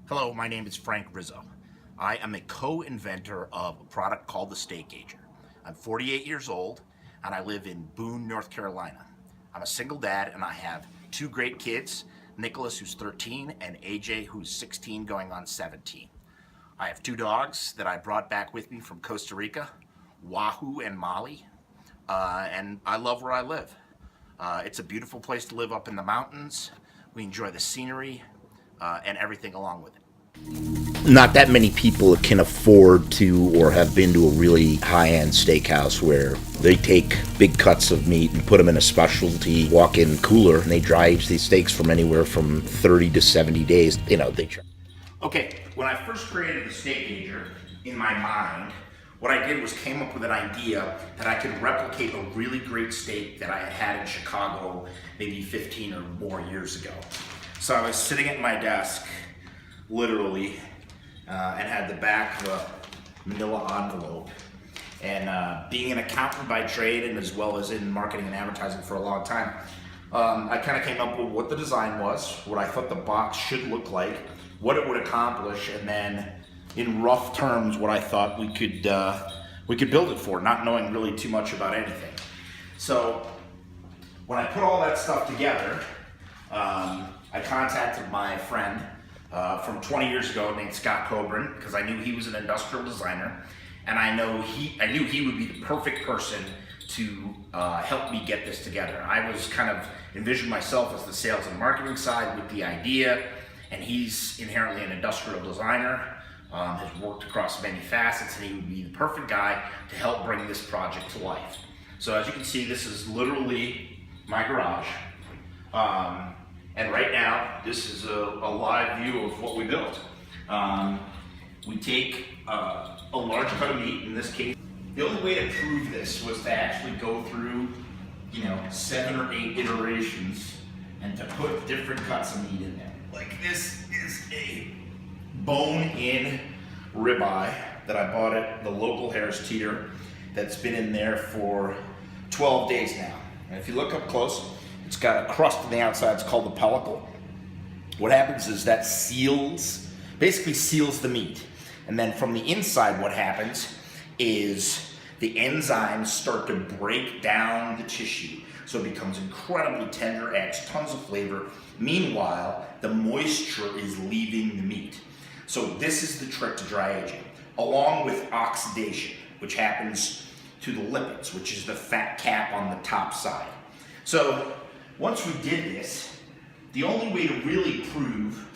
Hello, my name is Frank Rizzo. I am a co-inventor of a product called the Steak Ager. I'm 48 years old and I live in Boone, North Carolina. I'm a single dad and I have two great kids, Nicholas, who's 13, and AJ, who's 16 going on 17. I have two dogs that I brought back with me from Costa Rica, Wahoo and Molly, and I love where I live. It's a beautiful place to live up in the mountains. We enjoy the scenery and everything along with it. Not that many people can afford to or have been to a really high-end steakhouse where they take big cuts of meat and put them in a specialty walk-in cooler and they dry age these steaks from anywhere from 30 to 70 days. Okay, when I first created the Steak Ager, in my mind, what I did was came up with an idea that I could replicate a really great steak that I had had in Chicago maybe 15 or more years ago. So I was sitting at my desk, literally, and had the back of a manila envelope. And being an accountant by trade and as well as in marketing and advertising for a long time, I kind of came up with what the design was, what I thought the box should look like, what it would accomplish, and then in rough terms what I thought we could build it for, not knowing really too much about anything. So when I put all that stuff together, I contacted my friend from 20 years ago named Scott Coburn because I knew he was an industrial designer, and I knew he would be the perfect person to help me get this together. I was kind of envisioned myself as the sales and marketing side with the idea, and he's inherently an industrial designer, has worked across many facets, and he would be the perfect guy to help bring this project to life. So as you can see, this is literally my garage. And right now, this is a live view of what we built. We take a large cut of meat, in this case. The only way to prove this was to actually go through, 7 or 8 iterations and to put different cuts of meat in there. Like this is a bone-in ribeye that I bought at the local Harris Teeter that's been in there for 12 days now. And if you look up close, it's got a crust on the outside. It's called the pellicle. What happens is that basically seals the meat. And then from the inside, what happens is the enzymes start to break down the tissue. So it becomes incredibly tender, adds tons of flavor. Meanwhile, the moisture is leaving the meat. So this is the trick to dry aging, along with oxidation, which happens to the lipids, which is the fat cap on the top side. So once we did this, the only way to really prove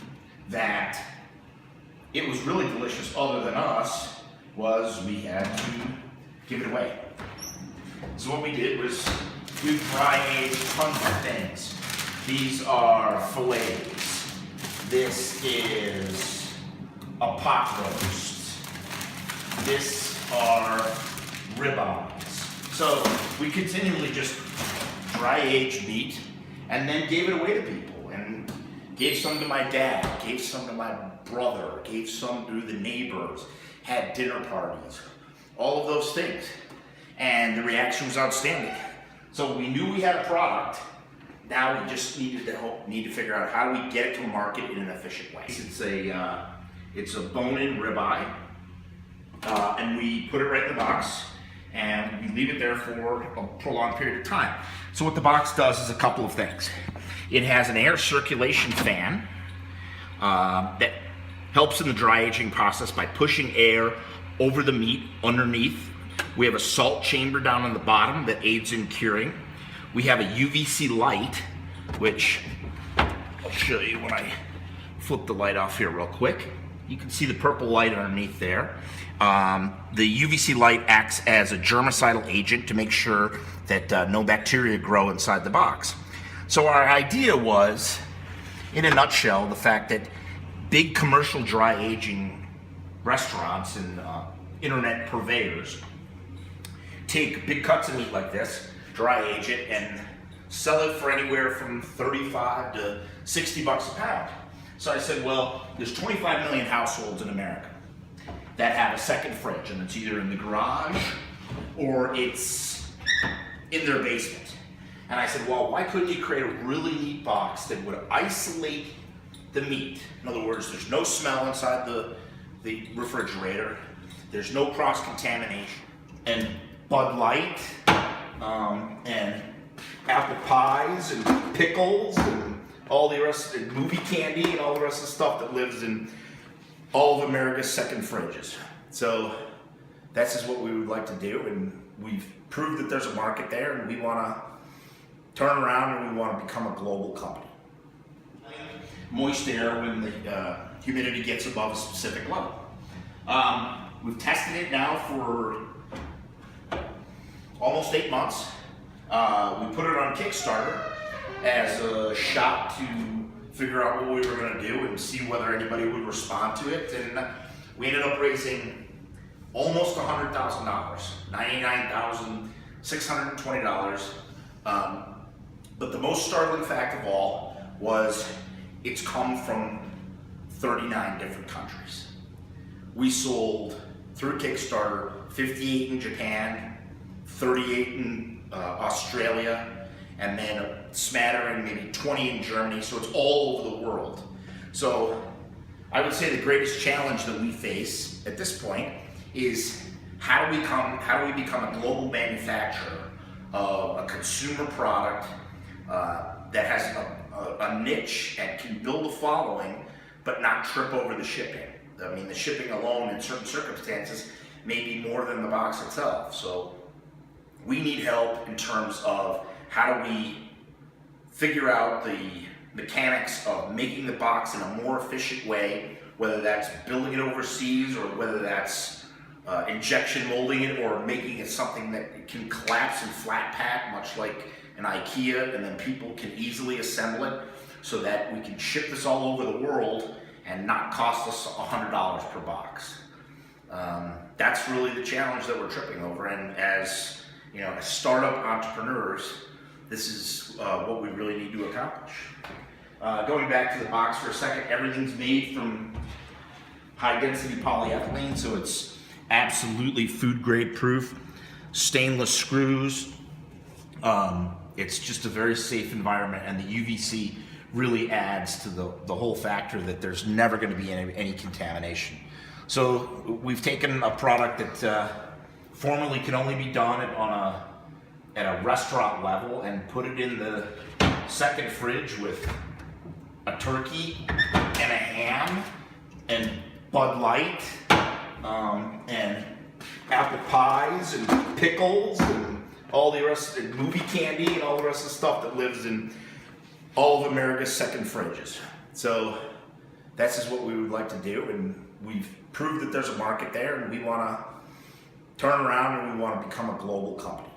that it was really delicious other than us was we had to give it away. So what we did was we dry aged tons of things. These are fillets. This is a pot roast. This are ribeyes. So we continually just dry aged meat and then gave it away to people, and gave some to my dad, gave some to my brother, gave some to the neighbors, had dinner parties, all of those things. And the reaction was outstanding. So we knew we had a product. Now we just need to figure out how do we get it to market in an efficient way. It's a bone-in ribeye, and we put it right in the box, and we leave it there for a prolonged period of time. So what the box does is a couple of things. It has an air circulation fan that helps in the dry aging process by pushing air over the meat underneath. We have a salt chamber down on the bottom that aids in curing. We have a UVC light, which I'll show you when I flip the light off here real quick. You can see the purple light underneath there. The UVC light acts as a germicidal agent to make sure that no bacteria grow inside the box. So our idea was, in a nutshell, the fact that big commercial dry aging restaurants and internet purveyors take big cuts of meat like this, dry age it, and sell it for anywhere from 35 to 60 bucks a pound. So I said, well, there's 25 million households in America that have a second fridge, and it's either in the garage or it's in their basement. And I said, well, why couldn't you create a really neat box that would isolate the meat. In other words, there's no smell inside the refrigerator. There's no cross-contamination. And Bud Light, and apple pies, and pickles, and all the rest, and movie candy, and all the rest of the stuff that lives in all of America's second fridges. So that's just what we would like to do, and we've proved that there's a market there, and we want to turn around and we want to become a global company. Moist air when the humidity gets above a specific level. We've tested it now for almost 8 months. We put it on Kickstarter as a shot to figure out what we were going to do and see whether anybody would respond to it. And we ended up raising almost $100,000, $99,620. But the most startling fact of all was it's come from 39 different countries. We sold through Kickstarter 58 in Japan, 38 in Australia, and then a smattering, maybe 20 in Germany, so it's all over the world. So I would say the greatest challenge that we face at this point is how do we become a global manufacturer of a consumer product that has a niche and can build a following, but not trip over the shipping. I mean, the shipping alone in certain circumstances may be more than the box itself. So we need help in terms of how do we figure out the mechanics of making the box in a more efficient way, whether that's building it overseas or whether that's injection molding it or making it something that can collapse and flat pack, much like an IKEA, and then people can easily assemble it so that we can ship this all over the world and not cost us $100 per box. That's really the challenge that we're tripping over, and as you know, as startup entrepreneurs, this is what we really need to accomplish. Going back to the box for a second, everything's made from high density polyethylene, so it's absolutely food grade proof. Stainless screws. It's just a very safe environment, and the UVC really adds to the whole factor that there's never going to be any contamination. So we've taken a product that formerly can only be done at a restaurant level and put it in the second fridge with a turkey and a ham and Bud Light and apple pies and pickles and all the rest, and movie candy and all the rest of the stuff that lives in all of America's second fridges. So that's just what we would like to do, and we've proved that there's a market there, and we want to turn around and we want to become a global company.